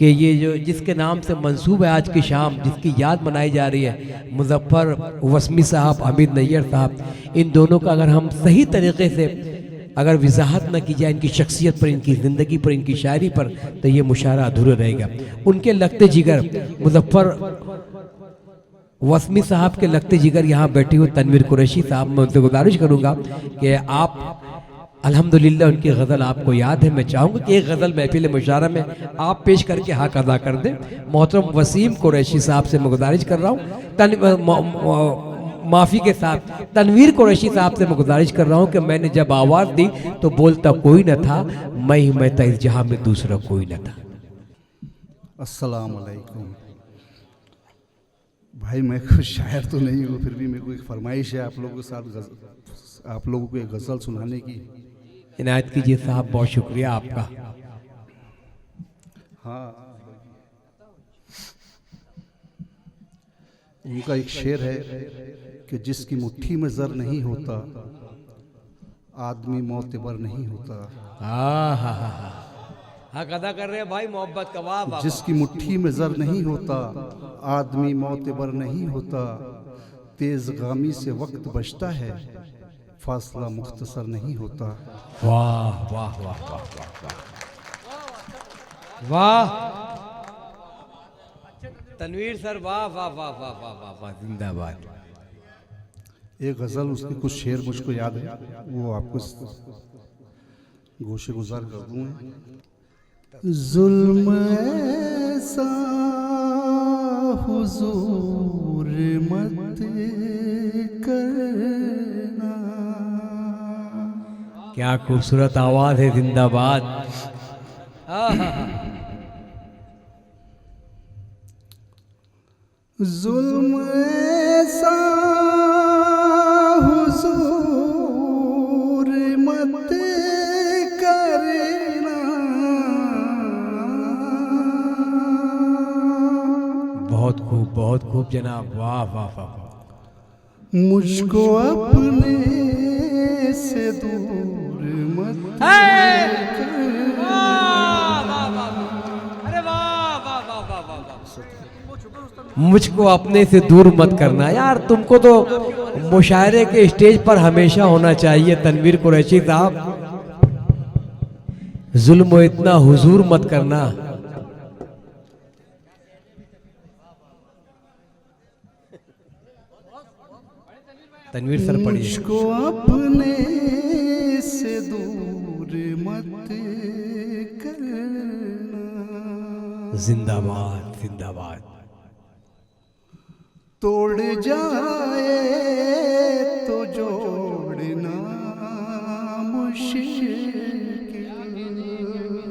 कि ये जो जिसके नाम से मंसूब है आज की शाम, जिसकी याद मनाई जा रही है, मुज़फ़्फ़र वस्मी साहब, हमीद नैयर साहब, इन दोनों का अगर हम सही तरीके से अगर वजाहत न की जाए इनकी शख्सियत पर, इनकी ज़िंदगी पर, इनकी शायरी पर, तो ये मुशायरा अधूरा रहेगा। उनके लगते जिगर मुज़फ़्फ़र वस्मी साहब के लगते जिगर यहाँ बैठे हुए तनवीर कुरैशी साहब, मैं उनसे गुजारिश करूँगा कि आप अल्हम्दुलिल्लाह उनकी गज़ल आपको याद है, मैं चाहूँगा कि एक गज़ल महफिल मुशायरा में आप पेश करके हक अदा कर दें। मोहतरम वसीम कुरैशी साहब से मैं गुजारिश कर रहा हूँ, माफ़ी के साथ तनवीर कुरैशी साहब से मैं गुजारिश कर रहा हूँ कि मैंने जब आवाज़ दी तो बोलता कोई न था, मैं था इस जहाँ में दूसरा कोई न था। अस्सलाम वालेकुम भाई, मैं कुछ शायर तो नहीं हूँ, फिर भी मेरे को एक फरमाइश है आप लोगों के साथ आप लोगों को एक गज़ल सुनाने की। इनायत कीजिए साहब, बहुत शुक्रिया आपका। हाँ, उनका एक शेर है कि जिसकी मुट्ठी में ज़र नहीं होता आदमी मोतबर नहीं होता। हक अदा कर रहे हैं भाई, मोहब्बत का वाह। जिसकी मुट्ठी में ज़र नहीं होता आदमी मोतबर नहीं होता, तेज़ गामी से वक्त बचता है फासला मुख्तसर नहीं होता। वाह वाह वाह वाह वाह वाह, तनवीर सर, वाह वाह वाह वाह वाह वाह वाह, जिंदाबाद। एक गज़ल उसके कुछ शेर मुझको याद है, वो आपको गोशे गुजार कर दूँ। जुल्म ऐसा हुजूर मत करना। क्या खूबसूरत आवाज है, जिंदाबाद। जुल्म ऐसा हुजूर मत करना, बहुत खूब जनाब, वाह वाह वाह। मुझको अपने से दूर मत मुझको अपने से दूर मत करना। यार तुमको तो मुशायरे के स्टेज पर हमेशा होना चाहिए तनवीर कुरैशी साहब। जुल्म इतना हुजूर मत करना। तनवीर सर पढ़िए। मुझको अपने से दूर मत करना, जिंदाबाद जिंदाबाद। तोड़ जाए तो जोड़ना मुश्किल।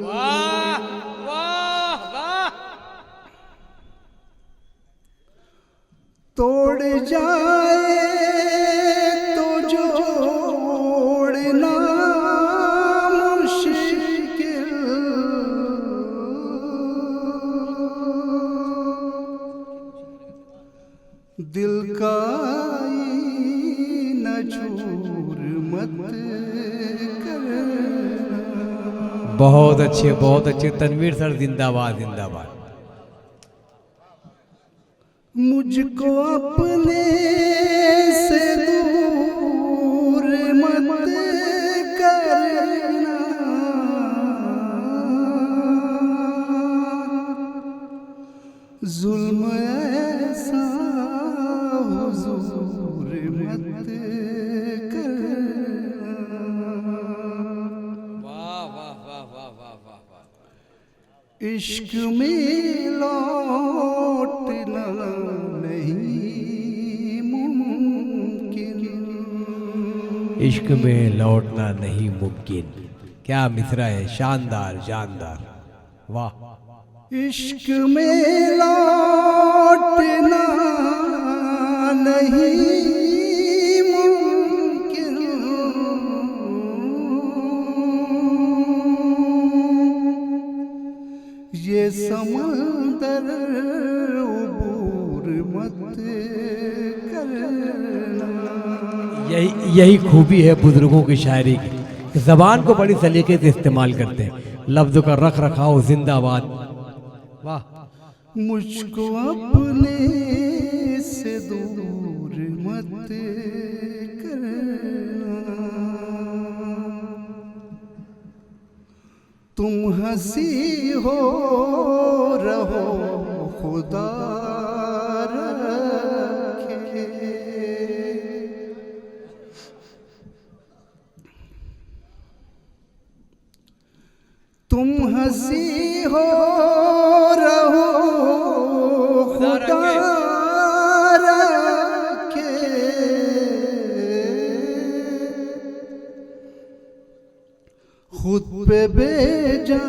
वाह वाह वाह। तोड़ जाए तो जोड़ना मुश्किल, दिल का नचूर मत करना। बहुत अच्छे तनवीर सर, जिंदाबाद जिंदाबाद। मुझको अपने से दूर मत करना, जुल्म ऐसा हुजूर मत करना। वाह वाह वाह वाह वाह वाह। इश्क में लौटना नहीं मुमकिन, इश्क में लौटना नहीं मुमकिन। क्या मिसरा है, शानदार जानदार, वाह। इश्क में लौटना नहीं मुमकिन, ये समंदर उबूर मत करना। यही खूबी है बुजुर्गों की शायरी की, जबान को बड़ी सलीके से इस्तेमाल करते हैं। लफ्ज़ों का रख रखाव जिंदाबाद, वाह। मुझको अपने से दूर मत करना, तुम हंसी हो रहो खुदा रखे। तुम हंसी हो रहो खुदा रखे। खुद पे बेजा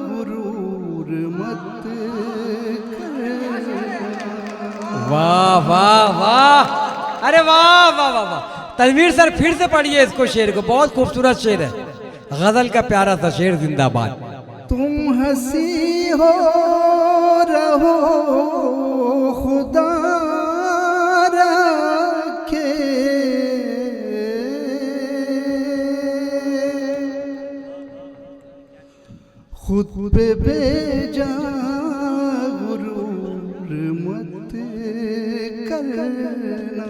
गुरूर मत करना। वाह वाह वाह, अरे वाह वाह वाह वाह। तनवीर सर फिर से पढ़िए इसको, शेर को, बहुत खूबसूरत शेर है, गजल का प्यारा सा शेर, जिंदाबाद। तुम हंसी हो रहो खुदा रखे। खुद पे बेजा गुरूर मत करना।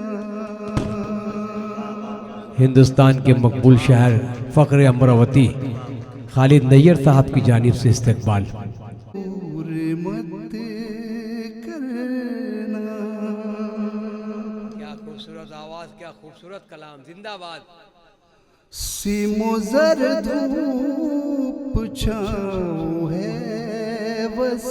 हिंदुस्तान के मकबूल शहर फ़ख्र अमरावती खालिद नैयर साहब की जानिब से इस्तकबाल। दूर मत करना। क्या खूबसूरत आवाज़, क्या खूबसूरत कलाम, जिंदाबाद। सीमो जर धूप छाँव है बस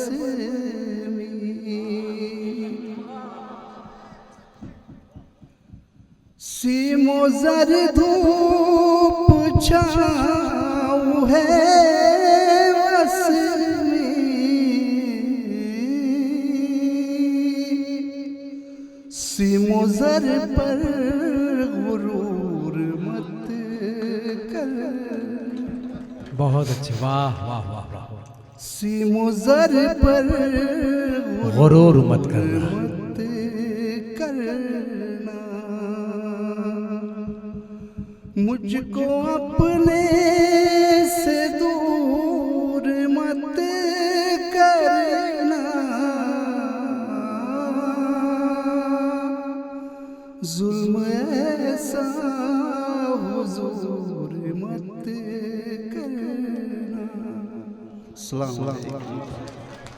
सीमो जर धूप छाँव है बस सीमो जर पर गुरूर मत कर। बहुत अच्छे, वाह वाह वाह वाह। सीमो जर पर गुरूर मत करना। मत करना। मुझको अपने से दूर मत करना। जुल्म ऐसा हुजूर मत करना। सलाम अलैकुम।